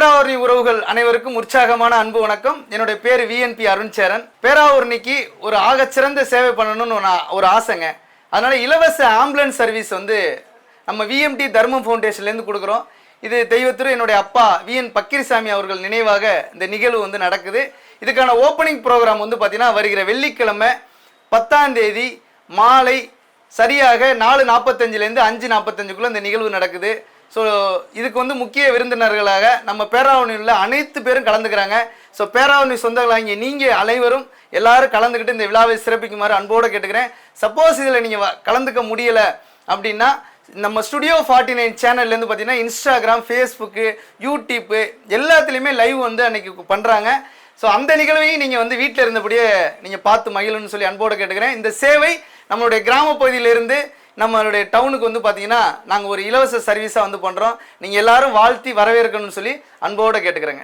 பேராவூரணி உறவுகள் அனைவருக்கும் உற்சாகமான அன்பு வணக்கம். என்னுடைய பேர் VNP அருண்சேரன். பேராவூரணிக்கு ஒரு ஆகச்சிறந்த சேவை பண்ணணும்னு ஒரு ஆசைங்க. அதனால இலவச ஆம்புலன்ஸ் சர்வீஸ் வந்து நம்ம VMT தர்மம் ஃபவுண்டேஷன்லேருந்து கொடுக்குறோம். இது தெய்வத்திரு என்னுடைய அப்பா VN பக்கீர்சாமி அவர்கள் நினைவாக இந்த நிகழ்வு வந்து நடக்குது. இதுக்கான ஓப்பனிங் ப்ரோக்ராம் வந்து பார்த்தீங்கன்னா வருகிற வெள்ளிக்கிழமை 10ஆம் தேதி மாலை சரியாக 4:45லேருந்து 5:45க்குள்ளே இந்த நிகழ்வு நடக்குது. ஸோ இதுக்கு வந்து முக்கிய விருந்தினர்களாக நம்ம பேராவூரணியில் அனைத்து பேரும் கலந்துக்கிறாங்க. ஸோ பேராவூரணி சொந்தங்களாகிய நீங்கள் அனைவரும் எல்லாரும் கலந்துக்கிட்டு இந்த விழாவை சிறப்பிக்குமாறு அன்போடு கேட்டுக்கிறேன். சப்போஸ் இதில் நீங்கள் கலந்துக்க முடியலை அப்படின்னா நம்ம ஸ்டுடியோ 49 சேனல்லேருந்து பார்த்தீங்கன்னா இன்ஸ்டாகிராம், ஃபேஸ்புக்கு, யூடியூப்பு எல்லாத்துலேயுமே லைவ் வந்து அன்றைக்கி பண்ணுறாங்க. ஸோ அந்த நிகழ்வையும் நீங்கள் வந்து வீட்டில் இருந்தபடியே நீங்கள் பார்த்து மகிழணும்னு சொல்லி அன்போடு கேட்டுக்கிறேன். இந்த சேவை நம்மளுடைய கிராம பகுதியிலிருந்து நம்மளுடைய டவுனுக்கு வந்து பார்த்தீங்கன்னா நாங்கள் ஒரு இலவச சர்வீஸாக வந்து பண்ணுறோம். நீங்கள் எல்லாரும் வாழ்த்தி வரவேற்கணும்னு சொல்லி அன்போடு கேட்டுக்கிறேங்க.